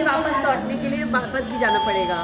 वापस लौटने के लिए वापस भी जाना पड़ेगा।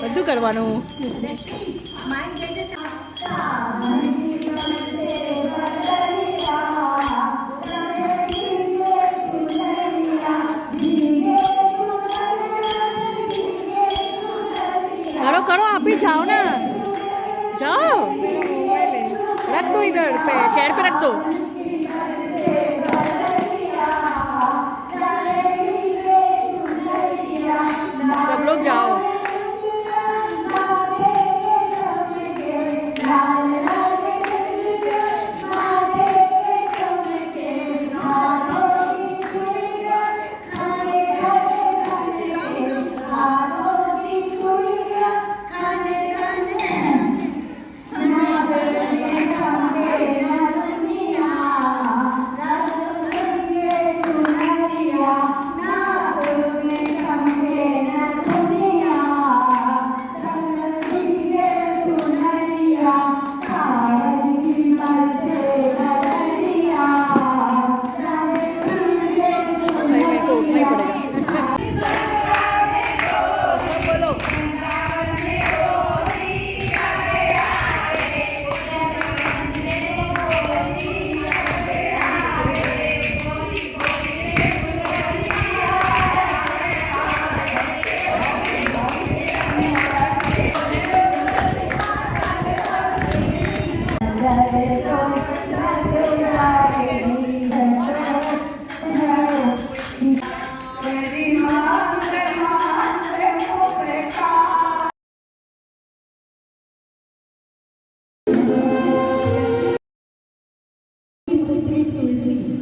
બધું કરવાનું पे, चेयर पे रख दो। सब लोग जाओ।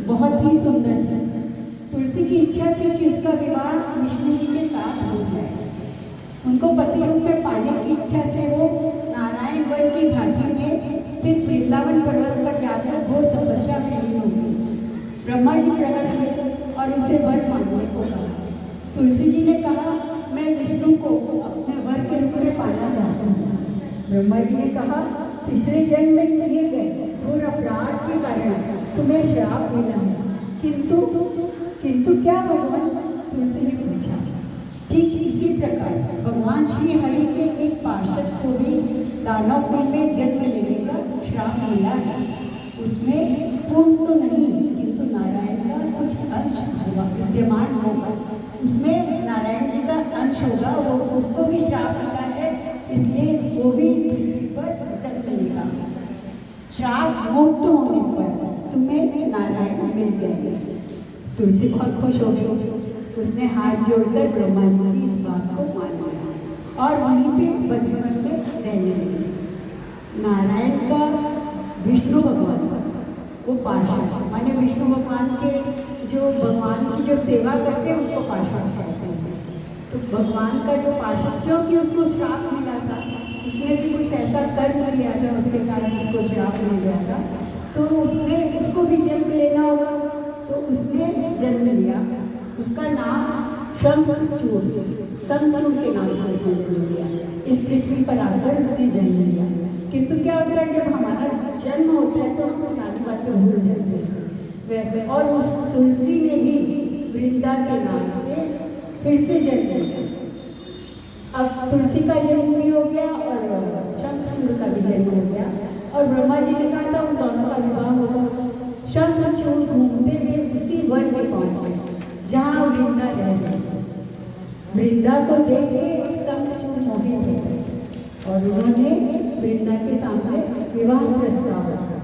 बहुत ही सुंदर थी। तुलसी की इच्छा थी कि उसका विवाह विष्णु जी के साथ हो जाए। उनको पति रूप में पाने की इच्छा से वो नारायण वन की घाटी में स्थित वृंदावन पर्वत पर जाकर घोर तपस्या में लीन हो गई। ब्रह्मा जी प्रकट हुए और उसे वर मांगने को कहा। तुलसी जी ने कहा, मैं विष्णु को अपने वर के रूप में पाना चाहता हूँ। ब्रह्मा जी ने कहा, पिछले जन्म में किए गए घोर अपराध के कारण तुम्हें श्राप मिला है, किंतु क्या भगवान? तुलसी ने पूछा। ठीक इसी प्रकार भगवान श्री हरि के एक पार्षद को भी दानव कुल में जन्म लेने का श्राप मिला है। उसमें पूर्ण तो नहीं, किंतु नारायण का कुछ अंश होगा, विद्यमान होगा। उसमें नारायण जी का अंश होगा, वो उसको भी श्राप मिला है, इसलिए वो भी इस पृथ्वी पर जन्म लेगा। श्राप मुक्त होने पर तुम्हें नारायण मिल जाएंगे। तुलसी बहुत खुश हो गई। उसने हाथ जोड़कर ब्रह्मा जी की इस बात को मान लिया और वहीं पे बद्रीवन में रहने लगी। नारायण का विष्णु भगवान वो पार्षद, माने विष्णु भगवान के जो भगवान की जो सेवा करते हैं उनको पार्षद कहते हैं। तो भगवान का जो पार्षद, क्योंकि उसको श्राप मिला था, उसने भी कुछ ऐसा कर्म किया था, उसके कारण उसको श्राप मिल गया था, तो उसको भी जन्म लेना होगा। तो उसने जन्म लिया। उसका नाम शंखचूड़ के नाम से उसने जन्म लिया। इस पृथ्वी पर आकर उसने जन्म लिया। किंतु क्या होता है, जब हमारा जन्म होता है तो हम पुरानी बातें भूल जाते हैं वैसे। और उस तुलसी ने भी वृंदा के नाम से फिर से जन्म लिया। अब तुलसी का जन्म भी हो गया और शंखचूड़ का भी जन्म हो गया। और ब्रह्मा जी ने कहा था उन दोनों का विवाह होगा। शंखचूड़ घूमते हुए उसी वन में पहुंच गए जहाँ वृंदा रह रही थी। वृंदा को देख के शंखचूड़ मोहित हो गए और उन्होंने वृंदा के सामने विवाह प्रस्ताव रखा।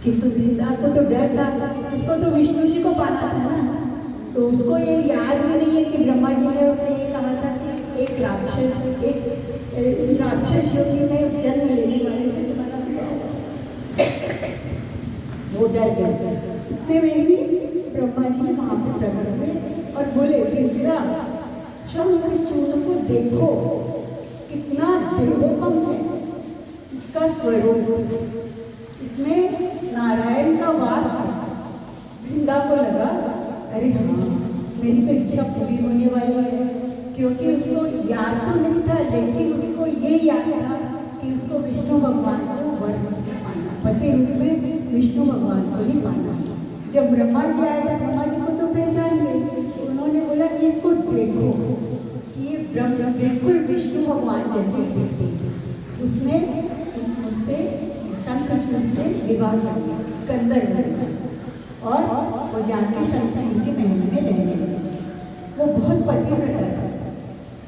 किंतु वृंदा को तो डर था, उसको तो विष्णु जी को पाना था ना। तो उसको ये याद भी नहीं है कि ब्रह्मा जी ने उसे ये कहा था कि एक राक्षस योनि में जन्म लेने वाले से तुम्हारा वो डर गया। इतने में ही ब्रह्मा जी वहाँ पर प्रकट हुए और बोले, वृंदा शंखचूड़ को देखो, कितना देवोपम है इसका स्वरूप, इसमें नारायण का वास है। वृंदा को लगा, अरे हाँ, मेरी तो इच्छा पूरी होने वाली है। क्योंकि उसको याद तो नहीं था, लेकिन उसको ये याद था कि उसको विष्णु भगवान को वर पाना, पति रूप में विष्णु भगवान को ही पाना। जब ब्रह्मा जी आए तो ब्रह्मा जी को तो पहचान गए। उन्होंने बोला कि इसको देखो, ये ब्रह्म बिल्कुल विष्णु भगवान जैसे दिखते। उसने उससे शंखचूड़ से विवाह कर लिया, कंदर और वो जाके शंखचूड़ के महल में रहने लगे। वो बहुत पतिव्रता था,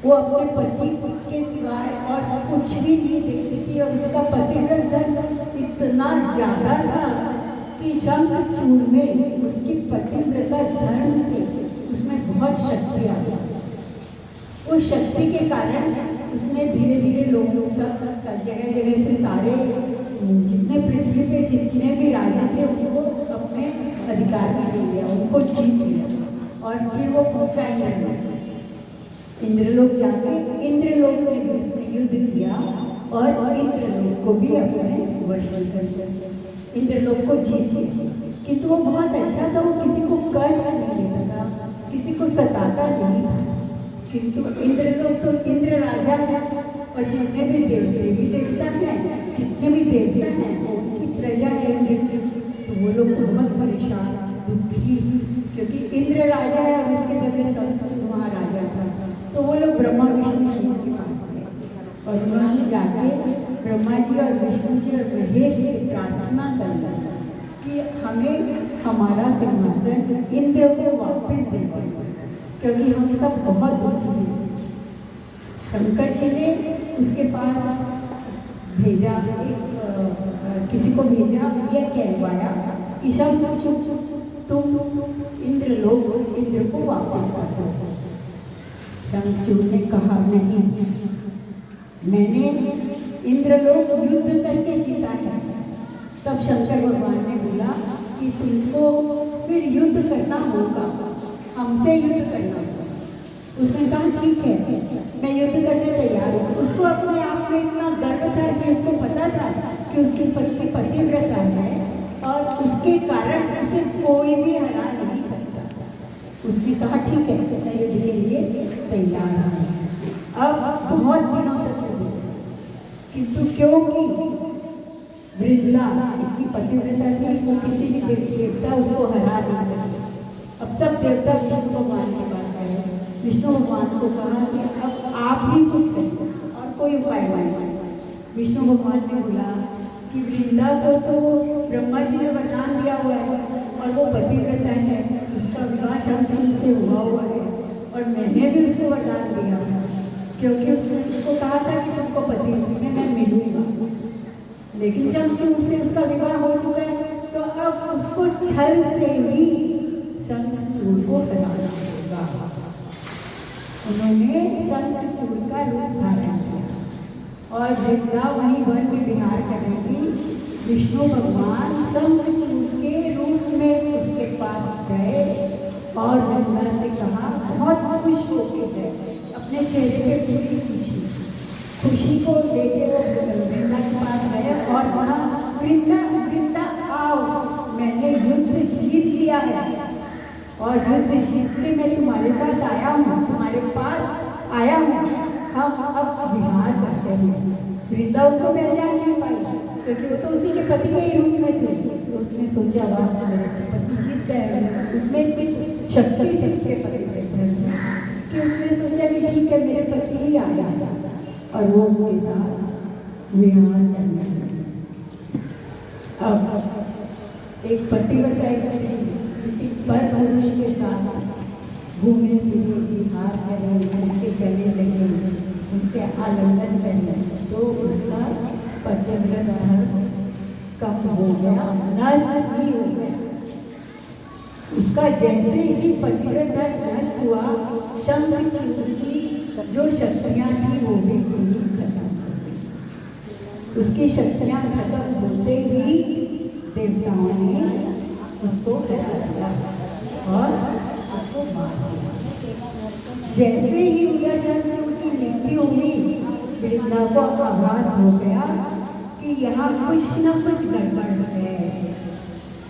वो अपने पति के सिवाय और कुछ भी नहीं देखती थी। और उसका पतिव्रत धन इतना ज़्यादा था कि शंखचूड़ में उसकी पतिव्रता धर्म से उसमें बहुत शक्ति आ गई। उस शक्ति के कारण उसने धीरे धीरे लोगों सब जगह जगह से सारे जितने पृथ्वी पे जितने भी राजा थे उनको अपने अधिकार में ले लिया, उनको जीत लिया और फिर वो पहुंचा इंद्रलोक जाके इंद्रलोक में भी उसने युद्ध किया और इंद्रलोक को भी अपने वश में कर लिया, इंद्रलोक को जीत लिया। किंतु वो बहुत अच्छा था, वो किसी को कष्ट नहीं देता था, किसी को सताता नहीं था। किंतु इंद्रलोक तो इंद्र राजा है और जितने भी देवी देवता हैं, जितने भी देवता हैं उनकी प्रजा है इंद्र, तो वो लोग तो बहुत परेशान दुखी, क्योंकि इंद्र राजा है और उसके बदले शंखचूड़ महाराजा था। तो वो लोग ब्रह्मा विष्णु महेश के पास गए और उन्होंने जाके ब्रह्मा जी और विष्णु जी और महेश से प्रार्थना कर कि हमें हमारा सिंहासन इंद्र को वापस दे दें, क्योंकि हम सब बहुत दुखी हैं। शंकर जी ने उसके पास भेजा, किसी को भेजा, ये कहलवाया कि शंखचूड़ तुम इंद्र को वापस कर दो। शंखचूड़ ने कहा नहीं, मैंने इंद्रलोक युद्ध करके जीता है। तब शंकर भगवान ने बोला कि तुमको फिर युद्ध करना होगा, हमसे युद्ध करना होगा। उसने कहा ठीक है, मैं युद्ध करने तैयार हूँ। उसको अपने आप में इतना गर्व था कि उसको पता था कि उसकी पत्नी पतिव्रता है और उसके कारण उसे कोई भी हरा नहीं सकता। उसने कहा ठीक है, मैं युद्ध के लिए तैयार हूँ। अब बहुत दिनों तक युद्ध, किंतु क्योंकि वृंदा इतनी पतिव्रता थी, वो किसी भी देवता उसको हरा नहीं सकते। अब सब देवता विष्णु भगवान के पास गए, विष्णु भगवान को कहा कि अब आप ही कुछ करिए और कोई उपाय नहीं। विष्णु भगवान ने बोला कि वृंदा को तो ब्रह्मा जी ने वरदान दिया हुआ है और वो पतिव्रता है, उसका विवाह शंखचूड़ से हुआ है और मैंने भी उसको वरदान दिया क्योंकि उसने उसको कहा था कि तुमको पति में मैं मिलूंगा, लेकिन शंखचूड़ से उसका विवाह हो चुका है, तो अब उसको छल से ही शंखचूड़ को हराना होगा। उन्होंने शंखचूड़ का रूप धारण किया और वृंदा वहीं वन में विहार कर रही थी। विष्णु भगवान शंखचूड़ के रूप में उसके पास गए और वृंदा से कहा, बहुत खुश होके गए, अपने चेहरे पे पूरी खुशी को लेके वो वृंदा के पास गए और कहा, वृंदा आओ, मैंने युद्ध जीत लिया है और युद्ध जीत के मैं तुम्हारे साथ आया हूँ, तुम्हारे पास आया हूँ, हम अब विहार करते हैं। वृंदा उनको पहचान नहीं पाई क्योंकि वो तो उसी के पति के ही रूप में थे। तो उसने सोचा वाह, मेरे पति जीत गए, उसमें इतनी शक्ति थी उसके पति के कि उसने सोचा कि ठीक है, मेरे पति ही आया और वो उनके साथ विहार करने लगे। अब एक पतिव्रता स्त्री किसी पर पुरुष के साथ घूमे फिरे, विहार करे, उनके गले लगे, उनसे आलिंगन करे, तो उसका पतिव्रता धर्म कम हो गया, नष्ट ही हो गया। उसका जैसे ही पतिव्रता नष्ट हुआ, शंखचूड़ की जो शक्तियाँ थी वो भी पूरी खत्म हो गई। उसकी शक्तियाँ खत्म होते ही देवताओं ने उसको हरा दिया और उसको मार दिया। जैसे ही उधर शंखचूड़ की मृत्यु हुई, वृंदा को आभास हो गया कि यहाँ कुछ न कुछ गड़बड़ है,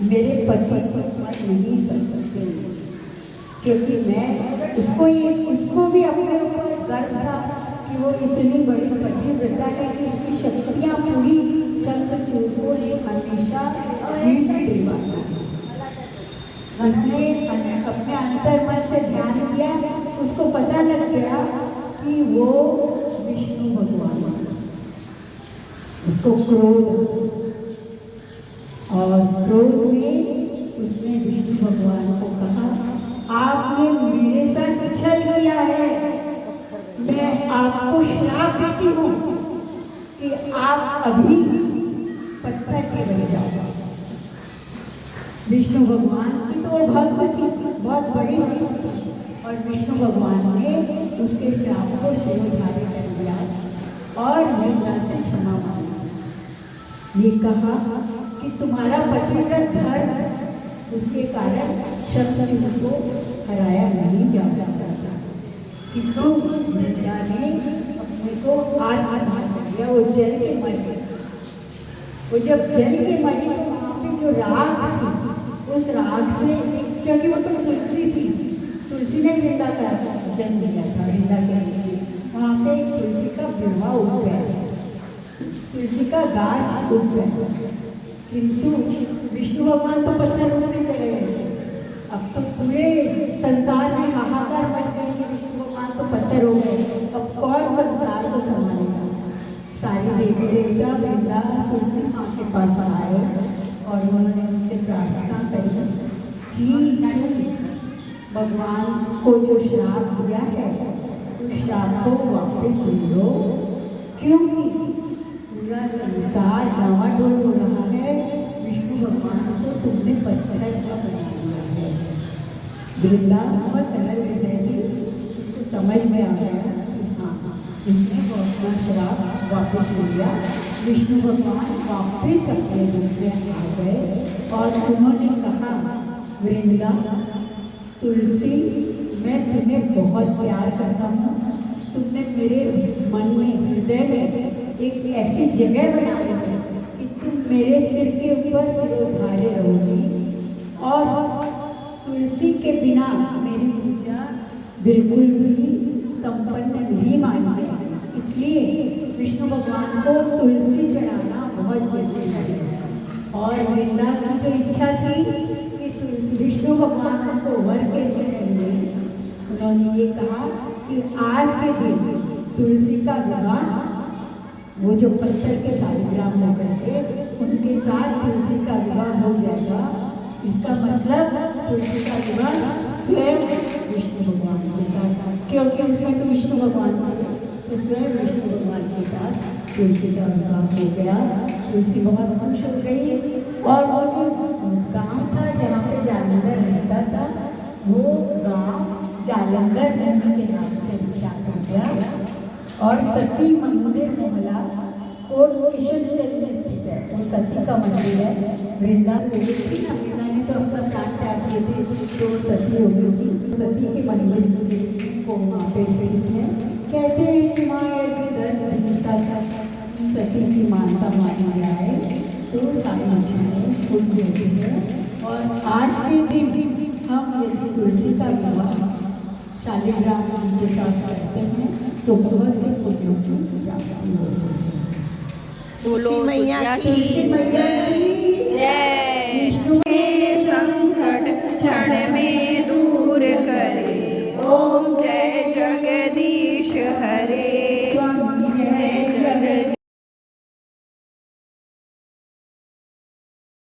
मेरे पति नहीं सह सकते, क्योंकि मैं उसको भी अपने ऊपर गर्व था कि वो इतनी बड़ी पतिव्रता है कि उसकी शक्तियाँ पूरी शंखचूड़ को हमेशा जीत दिलवाना। उसने अपने अंतर्मन से ध्यान किया, उसको पता लग गया कि वो विष्णु भगवान है। उसको क्रोध, और क्रोध में उसने विष्णु भगवान को कहा, आपने मेरे साथ छल किया है, मैं आपको श्राप देती हूँ कि आप अभी पत्थर की बन जाओ। विष्णु भगवान की तो वो भक्त थी, बहुत बड़ी भक्त थी, और विष्णु भगवान ने उसके श्राप को शिरोधार्य कर दिया और वृंदा से क्षमा मांगी। ये कहा कि तुम्हारा पतिव्रत धर्म उसके कारण शत्रुघ्न को हराया नहीं जा सकता था, किंतु वृंदा ने अपने को आत्मदान कर दिया। वो जल के मर गई। वो जब जल के मरी तो वहाँ पे जो राख थी, उस राख से, क्योंकि वो तो तुलसी थी, तुलसी ने वृंदा का जन्म दिया था, वृंदा के लिए वहाँ पे एक तुलसी का बिरवा उग गया, तुलसी का गाछ उग गया। किंतु विष्णु भगवान तो पत्थर रूप में चले गए। अब तो पूरे संसार में हाहाकार मच गई कि विष्णु भगवान तो पत्थर हो गए, अब कौन संसार को संभालेगा। सारी देवी देवता वृंदा तुलसी माँ के पास आए और उन्होंने उनसे प्रार्थना करी कि भगवान को जो श्राप दिया है उस श्राप को वापस ले लो, क्योंकि पूरा संसार डावाडोल हो रहा है। विष्णु भगवान को तुमने पत्थर का बना दिया है। वृंदा बहुत सरल हृदय थी, उसको समझ में आ गया कि हाँ, उसने वो अपना श्राप वापस ले लिया। विष्णु भगवान वापस अपने रूप में आ गए और उन्होंने कहा, वृंदा तुलसी, मैं तुम्हें बहुत प्यार करता हूँ, तुमने मेरे मन में, हृदय में एक ऐसी जगह बना ली है कि तुम मेरे सिर के ऊपर सिरोधार्य रहोगी और तुलसी के बिना मेरी पूजा बिल्कुल भी संपन्न नहीं मानी जाएगी। इसलिए विष्णु भगवान को तुलसी चढ़ाना बहुत जरूरी है। और वृंदा की जो इच्छा थी कि तुलसी, विष्णु भगवान उसको वर के लिए देंगे, उन्होंने ये कहा कि आज के दिन तुलसी का विवाह, वो जो पत्थर के शालिग्राम होकर थे उनके साथ तुलसी का विवाह हो जाएगा। इसका मतलब तुलसी का विवाह स्वयं विष्णु भगवान के साथ, क्योंकि उसमें तो विष्णु भगवान थे, तो स्वयं विष्णु भगवान के साथ तुलसी का विवाह हो गया। तुलसी बहुत खुश हो गई और वो जो गांव था जहाँ पे जालंधर रहता था, वो गांव जालंधर नदी के नाम से विख्यात हो गया। और सती मंदिर मोहला कोट किशनचंद में स्थित है, वो सती का मंदिर है। वृंदा पीड़ित थी ना, वृंदा ने तो अपना प्राण त्याग दिए थे, तो सती हो गई थी। सती के मंदिर को वहाँ पे स्थित है। कहते हैं कि माँ यदि 10 दिन तक सती की मानता मानी जाए तो सारी चीज़ें पूरी होती है। और आज के दिन हम यदि तुलसी का विवाह शालिग्राम जी के साथ करते हैं तो बहुत से फूलों की प्राप्ति होती है। बोलो मैया की जय। विष्णु के संकट क्षण में दूर करे, ओम जय जगदीश हरे।